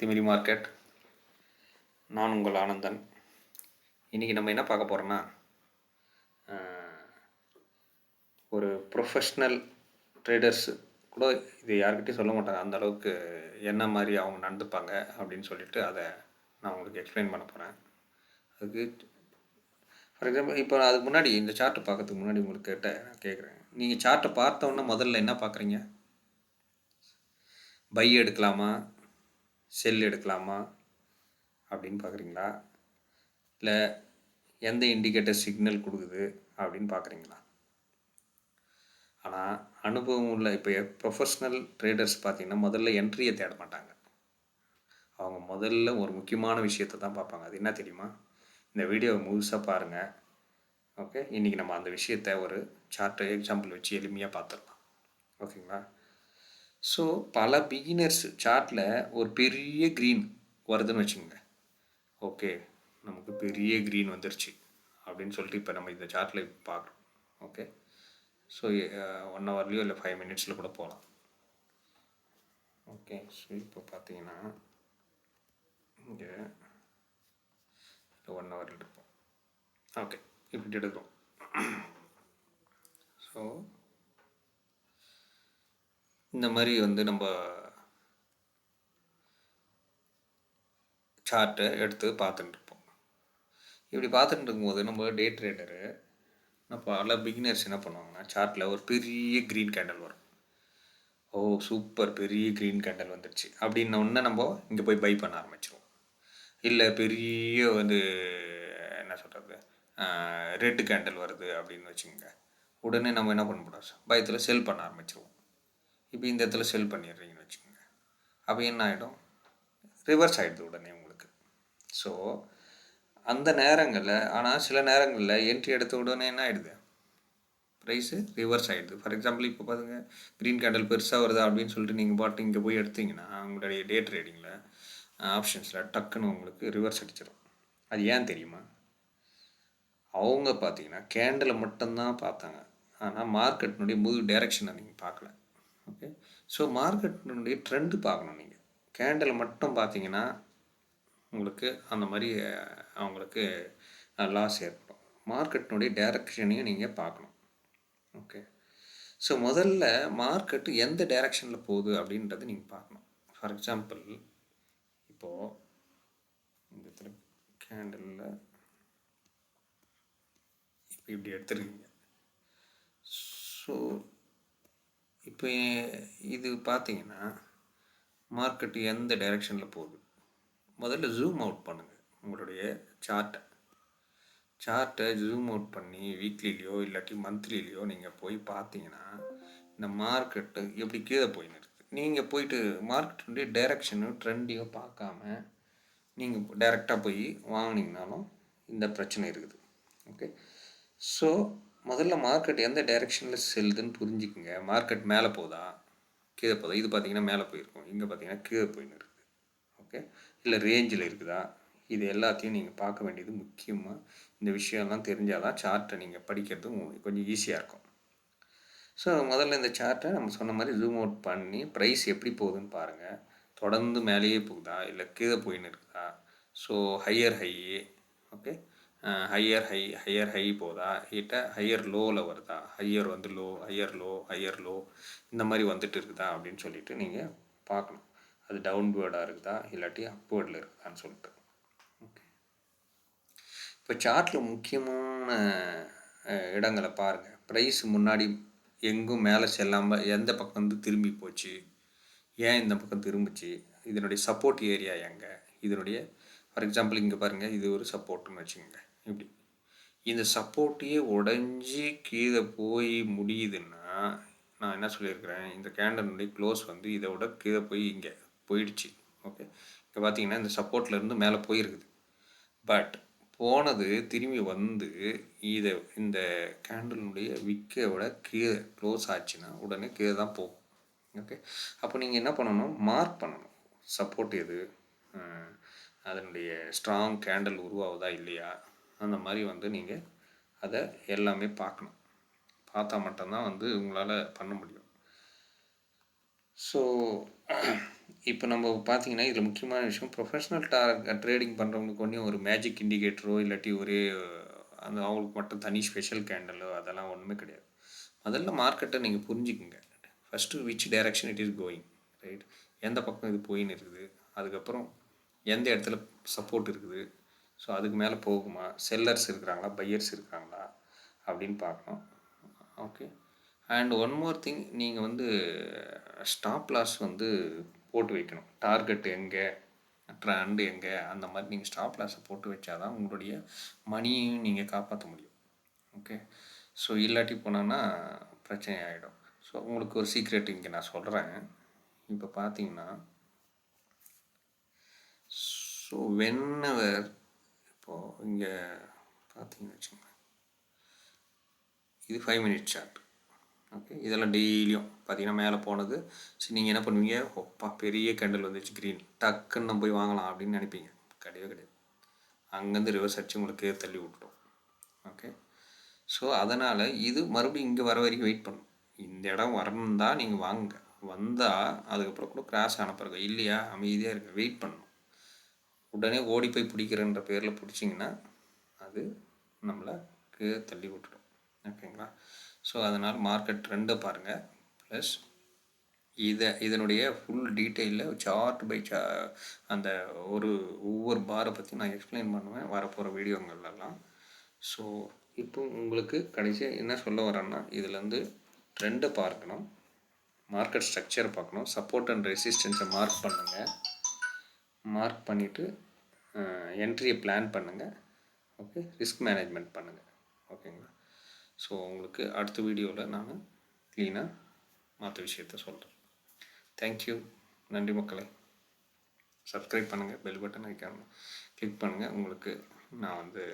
Timiri market. நான் உங்கள் ஆனந்தன். இன்றைக்கி நம்ம என்ன பார்க்க போகிறோன்னா, ஒரு ப்ரொஃபஷ்னல் ட்ரேடர்ஸு கூட இது யார்கிட்டையும் சொல்ல மாட்டாங்க, அந்த அளவுக்கு என்ன மாதிரி அவங்க நடந்துப்பாங்க அப்படின்னு சொல்லிட்டு அதை நான் உங்களுக்கு எக்ஸ்பிளைன் பண்ண போகிறேன். அதுக்கு ஃபார் எக்ஸாம்பிள் இப்போ அதுக்கு முன்னாடி இந்த சார்ட்டை பார்க்கறதுக்கு முன்னாடி உங்களுக்கு நான் கேட்குறேன், நீங்கள் சார்ட்டை பார்த்தோன்னா முதல்ல என்ன பார்க்குறீங்க? பை எடுக்கலாமா, செல் எடுக்கலாமா அப்படின்னு பார்க்குறீங்களா? இல்லை எந்த இண்டிகேட்டர் சிக்னல் கொடுக்குது அப்படின்னு பார்க்குறீங்களா? ஆனால் அனுபவம் உள்ள இப்போ ப்ரொஃபஷ்னல் ட்ரேடர்ஸ் பார்த்திங்கன்னா முதல்ல என்ட்ரியை தேட மாட்டாங்க. அவங்க முதல்ல ஒரு முக்கியமான விஷயத்தை தான் பார்ப்பாங்க. அது என்ன தெரியுமா? இந்த வீடியோவை முழுசாக பாருங்கள். ஓகே, இன்றைக்கி நம்ம அந்த விஷயத்தை ஒரு சார்ட்டை எக்ஸாம்பிள் வச்சு எளிமையாக பார்த்துடலாம். ஓகேங்களா? ஸோ பல பிகினர்ஸ் சார்ட்டில் ஒரு பெரிய க்ரீன் வருதுன்னு வச்சுக்கோங்க. ஓகே, நமக்கு பெரிய க்ரீன் வந்துருச்சு அப்படின்னு சொல்லிட்டு இப்போ நம்ம இந்த சார்ட்டில் பார்க்குறோம். ஓகே, ஸோ 1 ஹவர்லேயோ இல்லை 5 மினிட்ஸில் கூட போகலாம். ஓகே, ஸோ இப்போ பார்த்தீங்கன்னா இங்கே 1 ஹவர் எடுப்போம். ஓகே, இப்படி எடுக்கிறோம். ஸோ இந்த மாதிரி வந்து நம்ம சார்ட்டை எடுத்து பார்த்துட்டு இருப்போம். இப்படி பார்த்துட்டு இருக்கும்போது நம்ம டே ட்ரேடரு பல பிகினர்ஸ் என்ன பண்ணுவாங்கன்னா, சார்ட்டில் ஒரு பெரிய க்ரீன் கேண்டல் வரும். ஓ சூப்பர், பெரிய க்ரீன் கேண்டல் வந்துடுச்சு அப்படின்ன உடனே நம்ம இங்கே போய் பை பண்ண ஆரம்பிச்சிடுவோம். இல்லை பெரிய வந்து என்ன சொல்கிறது, ரெட் கேண்டல் வருது அப்படின்னு வச்சுக்கோங்க, உடனே நம்ம என்ன பண்ண முடியாது, பயத்தில் செல் பண்ண ஆரம்பிச்சிடுவோம். இப்போ இந்த இடத்துல செல் பண்ணிடுறீங்கன்னு வச்சுக்கோங்க, அப்போ என்ன ஆகிடும், ரிவர்ஸ் ஆகிடுது உடனே உங்களுக்கு. ஸோ அந்த நேரங்களில், ஆனால் சில நேரங்களில் என்ட்ரி எடுத்த உடனே என்ன ஆகிடுது, ப்ரைஸு ரிவர்ஸ் ஆகிடுது. ஃபார் எக்ஸாம்பிள் இப்போ பாருங்க, க்ரீன் கேண்டல் பெருசாக வருதா அப்படின்னு சொல்லிட்டு நீங்கள் பாட்டு இங்கே போய் எடுத்தீங்கன்னா உங்களுடைய டே ட்ரேடிங்கில் ஆப்ஷன்ஸில் டக்குன்னு உங்களுக்கு ரிவர்ஸ் அடிச்சிடும். அது ஏன் தெரியுமா? அவங்க பார்த்தீங்கன்னா கேண்டலை மட்டும்தான் பார்த்தாங்க, ஆனால் மார்க்கெட்டினுடைய முழு டைரெக்ஷனை நீங்கள் பார்க்கல. ஓகே, ஸோ மார்க்கெட்டினுடைய ட்ரெண்டு பார்க்கணும். நீங்கள் கேண்டலை மட்டும் பார்த்தீங்கன்னா உங்களுக்கு அந்த மாதிரி அவங்களுக்கு லாஸ் ஏற்படும். மார்க்கெட்டினுடைய டைரக்ஷனையும் நீங்கள் பார்க்கணும். ஓகே, ஸோ முதல்ல மார்க்கெட்டு எந்த டைரக்ஷனில் போகுது அப்படின்றது நீங்கள் பார்க்கணும். ஃபார் எக்ஸாம்பிள் இப்போது இந்த இடத்துல கேண்டலில் இப்போ இப்படி எடுத்துருக்கீங்க. ஸோ இப்போ இது பார்த்தீங்கன்னா மார்க்கெட்டு எந்த டைரக்ஷனில் போகுது, முதல்ல ஜூம் அவுட் பண்ணுங்கள் உங்களுடைய சார்ட்டை ஜூம் அவுட் பண்ணி வீக்லிலேயோ இல்லாட்டி மந்த்லிலேயோ நீங்கள் போய் பார்த்தீங்கன்னா இந்த மார்க்கெட்டு எப்படி கீழே போயின்னு இருக்குது. நீங்கள் போயிட்டு மார்க்கெட்டுடைய டைரக்ஷனும் ட்ரெண்டையும் பார்க்காம நீங்கள் டைரெக்டாக போய் வாங்கினீங்கனாலும் இந்த பிரச்சனை இருக்குது. ஓகே, ஸோ முதல்ல மார்க்கெட் எந்த டைரெக்ஷனில் செல்லுதுன்னு புரிஞ்சுக்குங்க. மார்க்கெட் மேலே போதா கீழே போதா, இது பார்த்தீங்கன்னா மேலே போயிருக்கும், இங்கே பார்த்தீங்கன்னா கீழே போயின்னு இருக்குது. ஓகே, இல்லை ரேஞ்சில் இருக்குதா, இது எல்லாத்தையும் நீங்கள் பார்க்க வேண்டியது முக்கியமாக. இந்த விஷயம்லாம் தெரிஞ்சால் தான் சார்ட்டை நீங்கள் படிக்கிறது கொஞ்சம் ஈஸியாக இருக்கும். ஸோ முதல்ல இந்த சார்ட்டை நம்ம சொன்ன மாதிரி ஜூம் அவுட் பண்ணி ப்ரைஸ் எப்படி போகுதுன்னு பாருங்கள். தொடர்ந்து மேலேயே போகுதா இல்லை கீழே போயின்னு இருக்குதா, so higher high, okay, higher high போதா, கிட்ட ஹையர் லோவில் வருதா, ஹையர் வந்து லோ, ஹையர் லோ இந்த மாதிரி வந்துட்டு இருக்குதா அப்படின்னு சொல்லிட்டு நீங்கள் பார்க்கணும். அது டவுன்வேர்டாக இருக்குதா இல்லாட்டி அப்வேர்டில் இருக்குதான்னு சொல்லிட்டு. ஓகே, இப்போ சார்ட்டில் முக்கியமான இடங்களை பாருங்கள். ப்ரைஸ் முன்னாடி எங்கும் மேலே செல்லாமல் எந்த பக்கம் வந்து திரும்பி போச்சு, ஏன் இந்த பக்கம் திரும்பிச்சு, இதனுடைய சப்போர்ட் ஏரியா எங்கே, இதனுடைய ஃபார் எக்ஸாம்பிள் இங்கே பாருங்கள், இது ஒரு சப்போர்ட்டுன்னு வச்சுக்கோங்க. இப்படி இந்த சப்போர்ட்டையே உடஞ்சி கீழே போய் முடியுதுன்னா நான் என்ன சொல்லியிருக்கிறேன், இந்த கேண்டலுடைய க்ளோஸ் வந்து இதை விட கீழே போய் இங்கே போயிடுச்சு. ஓகே, இப்போ பார்த்தீங்கன்னா இந்த சப்போர்ட்லேருந்து மேலே போயிருக்குது, பட் போனது திரும்பி வந்து இதை இந்த கேண்டலுடைய விற்க விட கீழே க்ளோஸ் ஆச்சுன்னா உடனே கீழே தான் போகும். ஓகே, அப்போ நீங்கள் என்ன பண்ணணும், மார்க் பண்ணணும் சப்போர்ட் எது, அதனுடைய ஸ்ட்ராங் கேண்டல் உருவாகுதா இல்லையா, அந்த மாதிரி வந்து நீங்கள் அதை எல்லாமே பார்க்கணும். பார்த்தா மட்டும்தான் வந்து உங்களால் பண்ண முடியும். ஸோ இப்போ நம்ம பார்த்தீங்கன்னா இதில் முக்கியமான விஷயம் ப்ரொஃபஷ்னல் ட்ரேடிங் பண்ணுறவங்களுக்கு ஒன்றும் ஒரு மேஜிக் இண்டிகேட்டரோ இல்லாட்டி ஒரே அந்த அவங்களுக்கு மட்டும் தனி ஸ்பெஷல் கேண்டலோ அதெல்லாம் ஒன்றுமே கிடையாது. முதல்ல மார்க்கெட்டை நீங்கள் புரிஞ்சுக்குங்க. First which direction it is going, right? எந்த பக்கம் இது போயின்னு இருக்குது, அதுக்கப்புறம் எந்த இடத்துல சப்போர்ட் இருக்குது, ஸோ அதுக்கு மேலே போகுமா, செல்லர்ஸ் இருக்கிறாங்களா பையர்ஸ் இருக்கிறாங்களா அப்படின்னு பார்க்கணும். Okay. And one more thing, நீங்கள் வந்து ஸ்டாப் லாஸ் வந்து போட்டு வைக்கணும். டார்கெட் எங்கே, ட்ரெண்ட் எங்கே, அந்த மாதிரி நீங்கள் ஸ்டாப் லாஸை போட்டு வச்சா தான் உங்களுடைய மணியையும் நீங்கள் காப்பாற்ற முடியும். ஓகே. ஸோ இல்லாட்டி போனோன்னா பிரச்சனை ஆகிடும். ஸோ உங்களுக்கு ஒரு சீக்ரெட் இங்கே நான் சொல்கிறேன். இப்போ பார்த்தீங்கன்னா ஸோ வென்எவர் இப்போது இங்கே பார்த்தீங்கன்னு வச்சுக்கோங்க, இது 5 மினிட் சார்ட். ஓகே. இதெல்லாம் டெய்லியும் பார்த்தீங்கன்னா மேலே போனது. சரி, நீங்கள் என்ன பண்ணுவீங்க, ஒப்பா பெரிய கேண்டில் வந்துச்சு க்ரீன், டக்குன்னு நம்ம போய் வாங்கலாம் அப்படின்னு நினைப்பீங்க. கிடையவே கிடையாது. அங்கேருந்து ரிவர்ஸ் அடிச்சு உங்களுக்கு தள்ளி விட்டுட்டோம். ஓகே. ஸோ அதனால் இது மறுபடியும் இங்கே வர வரைக்கும் வெயிட் பண்ணும். இந்த இடம் வரணும் தான் நீங்கள் வாங்குங்க. வந்தால் அதுக்கப்புறம் கூட கிராஷ் ஆன பிறகு, இல்லையா அமைதியாக இருக்க, வெயிட் பண்ணணும். உடனே ஓடி போய் பிடிக்கிறன்ற பேரில் பிடிச்சிங்கன்னா அது நம்மளை கீழே தள்ளி விட்டுடும். ஓகேங்களா? ஸோ அதனால் மார்க்கெட் ட்ரெண்டை பாருங்கள். ப்ளஸ் இதனுடைய ஃபுல் டீட்டெயிலில் சார்ட் பை அந்த ஒவ்வொரு பாரை பற்றி நான் எக்ஸ்பிளைன் பண்ணுவேன் வரப்போகிற வீடியோங்கள்லாம். ஸோ இப்போ உங்களுக்கு கடைசியாக என்ன சொல்ல வரேன்னா, இதுலேருந்து ட்ரெண்டை பார்க்கணும், மார்க்கெட் ஸ்ட்ரக்சரை பார்க்கணும், சப்போர்ட் அண்ட் ரெசிஸ்டன்ஸை மார்க் பண்ணுங்கள். மார்க் பண்ணிவிட்டு என்ட்ரியை பிளான் பண்ணுங்கள். ஓகே. ரிஸ்க் மேனேஜ்மெண்ட் பண்ணுங்கள். ஓகேங்களா? ஸோ உங்களுக்கு அடுத்த வீடியோவில் நான் க்ளீனாக மற்ற விஷயத்த சொல்கிறேன். தேங்க்யூ. நன்றி மக்களே. சப்ஸ்கிரைப் பண்ணுங்கள், பெல் பட்டன் ஐக்கான் கிளிக் பண்ணுங்கள். உங்களுக்கு நான் வந்து